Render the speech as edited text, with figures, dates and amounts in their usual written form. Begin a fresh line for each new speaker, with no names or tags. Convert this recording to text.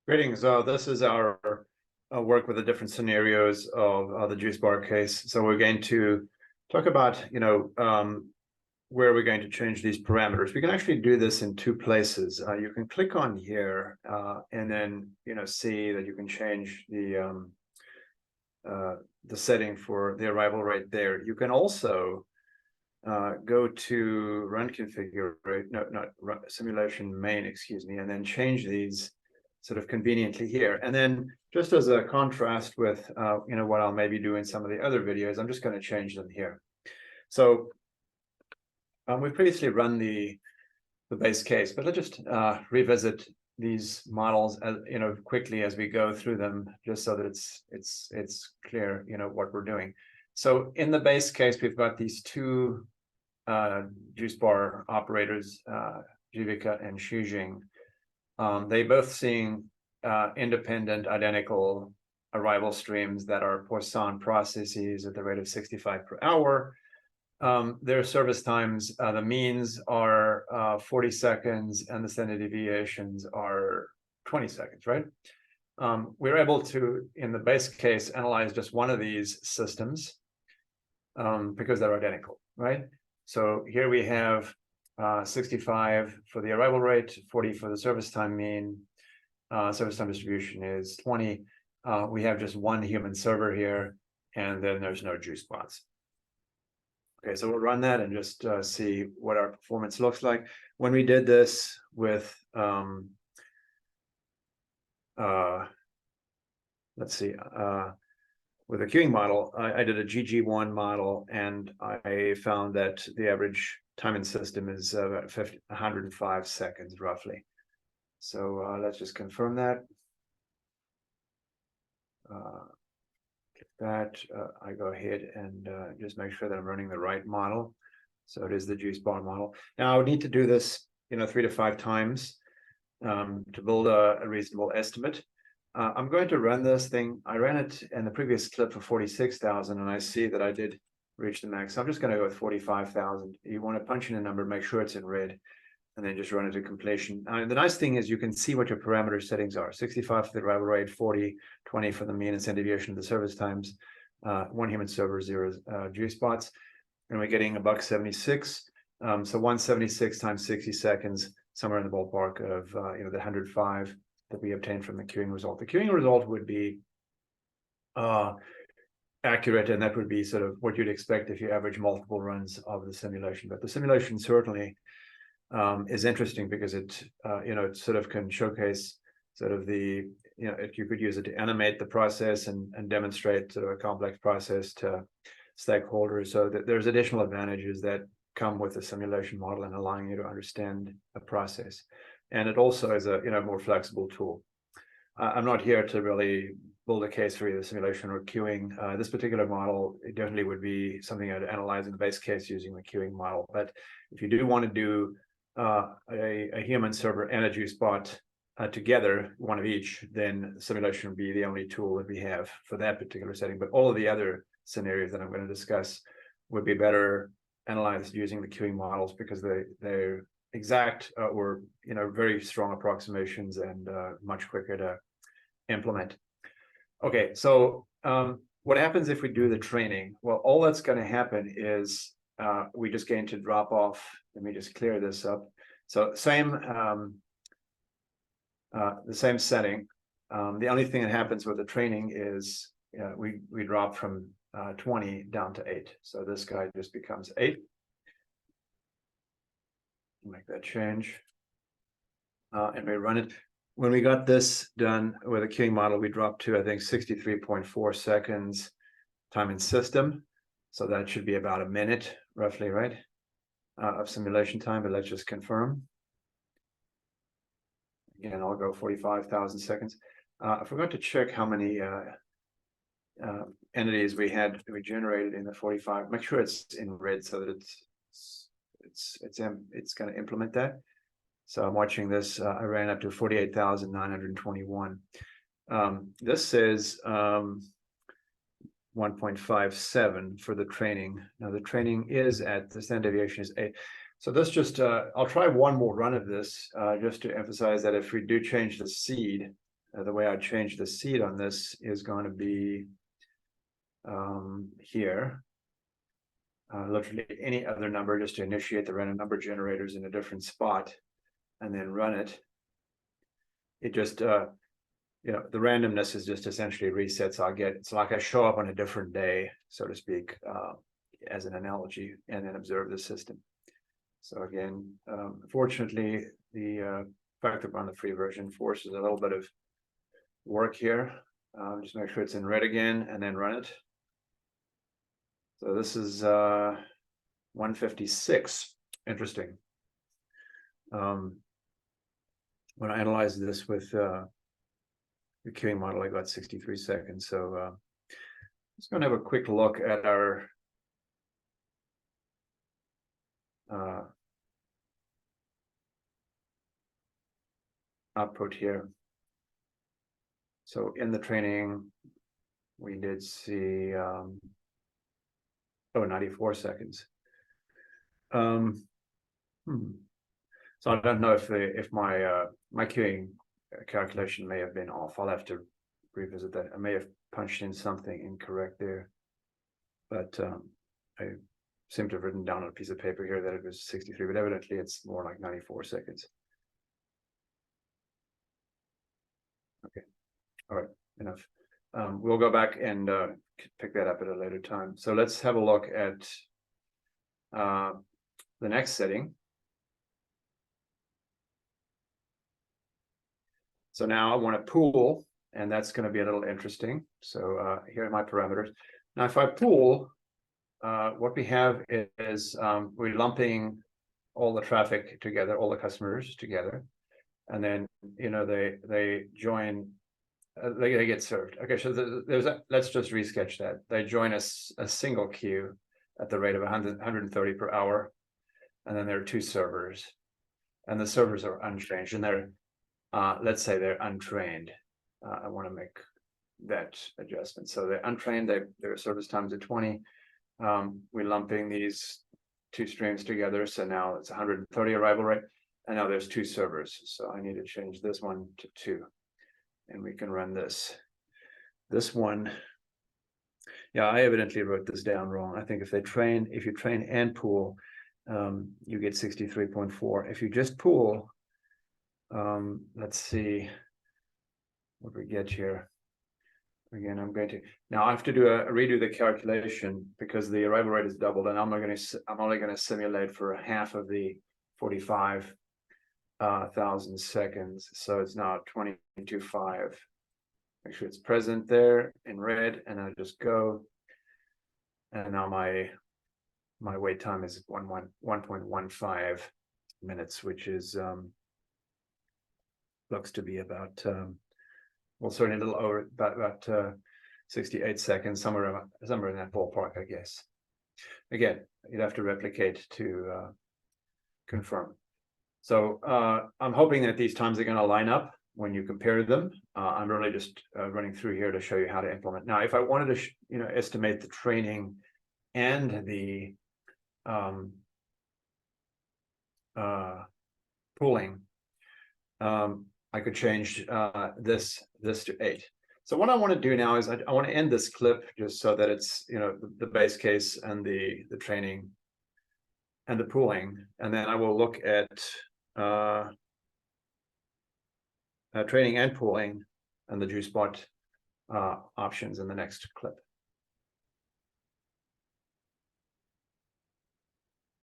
Greetings. This is our work with the different scenarios of the juice bar case. So we're going to talk about, where we're going to change these parameters. We can actually do this in two places. You can click on here and then, see that you can change the setting for the arrival rate there. You can also go to run configure, not run, simulation main, excuse me, and then change these sort of conveniently here. And then just as a contrast with, what I'll maybe do in some of the other videos, I'm just going to change them here. So we previously run the base case, but let's just revisit these models as quickly as we go through them, just so that it's clear, what we're doing. So in the base case, we've got these two juice bar operators, Jivika and Shijing. They both seeing independent, identical arrival streams that are Poisson processes at the rate of 65 per hour. Their service times, the means are 40 seconds and the standard deviations are 20 seconds, right? We're able to, in the base case, analyze just one of these systems because they're identical, right? So here we have 65 for the arrival rate, 40 for the service time mean. Service time distribution is 20. We have just one human server here, and then there's no juice spots. Okay, so we'll run that and just see what our performance looks like. When we did this with, let's see, with a queuing model, I did a GG1 model, and I found that the average time in system is 105 seconds roughly. So let's just confirm that. I go ahead and just make sure that I'm running the right model. So it is the juice bar model. Now I would need to do this, 3 to 5 times to build a reasonable estimate. I'm going to run this thing. I ran it in the previous clip for 46,000, and I see that I did reach the max. So I'm just going to go with 45,000. You want to punch in a number, make sure it's in red, and then just run it to completion. The nice thing is you can see what your parameter settings are. 65 for the arrival rate, 40, 20 for the mean and standard deviation of the service times, one human server, 0 juice spots, and we're getting $1.76. So 176 times 60 seconds, somewhere in the ballpark of the 105 that we obtained from the queuing result. The queuing result would be accurate, and that would be sort of what you'd expect if you average multiple runs of the simulation. But the simulation certainly is interesting because it it sort of can showcase sort of the you could use it to animate the process and demonstrate sort of a complex process to stakeholders, so that there's additional advantages that come with the simulation model and allowing you to understand a process. And it also is a more flexible tool. I'm not here to really build a case for either simulation or queuing. This particular model, it definitely would be something I'd analyze in the base case using the queuing model. But if you do want to do a human server and a juice spot together, one of each, then simulation would be the only tool that we have for that particular setting. But all of the other scenarios that I'm going to discuss would be better analyzed using the queuing models, because they're exact or very strong approximations and much quicker to implement. Okay, so what happens if we do the training? Well, all that's going to happen is we just going to drop off. Let me just clear this up. So the same setting. The only thing that happens with the training is we drop from 20 down to 8. So this guy just becomes 8. Make that change, and we run it. When we got this done with a queuing model, we dropped to, I think, 63.4 seconds time in system. So that should be about a minute, roughly, right, of simulation time. But let's just confirm. Again, I'll go 45,000 seconds. I forgot to check how many entities we generated in the 45. Make sure it's in red so that it's going to implement that. So I'm watching this. I ran up to 48,921. This says 1.57 for the training. Now the training is at the standard deviation is 8. So this just I'll try one more run of this just to emphasize that if we do change the seed, the way I change the seed on this is going to be here. Literally any other number just to initiate the random number generators in a different spot and then run it. It just, the randomness is just essentially resets. It's like I show up on a different day, so to speak, as an analogy, and then observe the system. So again, fortunately, the fact that we're on the free version forces a little bit of work here. Just make sure it's in red again and then run it. So this is 156. Interesting. When I analyzed this with the queuing model, I got 63 seconds. So let's go and have a quick look at our output here. So in the training, we did see 94 seconds. So I don't know if my my queuing calculation may have been off. I'll have to revisit that. I may have punched in something incorrect there, but I seem to have written down on a piece of paper here that it was 63, but evidently it's more like 94 seconds. Okay, all right, enough. We'll go back and pick that up at a later time. So let's have a look at the next setting. So now I want to pool, and that's going to be a little interesting. So here are my parameters. Now, if I pool, what we have is we're lumping all the traffic together, all the customers together, and then they join. They get served. Okay, so let's just resketch that. They join a single queue at the rate of 130 per hour, and then there are two servers, and the servers are unchanged, and they're let's say they're untrained. I want to make that adjustment. So they're untrained. Their service times are 20. We're lumping these two streams together, so now it's 130 arrival rate, and now there's two servers. So I need to change this one to 2. And we can run this one. Yeah, I evidently wrote this down wrong. I think if you train and pool, you get 63.4. If you just pool, let's see what we get here. Again, now I have to redo the calculation because the arrival rate is doubled, and I'm only going to simulate for half of the 45,000 seconds. So it's now 22.5. Make sure it's present there in red, and I just go. And now my wait time is 1.15 minutes, which is looks to be about well, certainly a little over about 68 seconds, somewhere in that ballpark, I guess. Again, you'd have to replicate to confirm. So I'm hoping that these times are going to line up when you compare them. I'm really just running through here to show you how to implement. Now, if I wanted to, estimate the training and the pooling, I could change this to 8. So what I want to do now is I want to end this clip just so that it's the base case and the training and the pooling, and then I will look at training and pooling and the JuiceBot options in the next clip.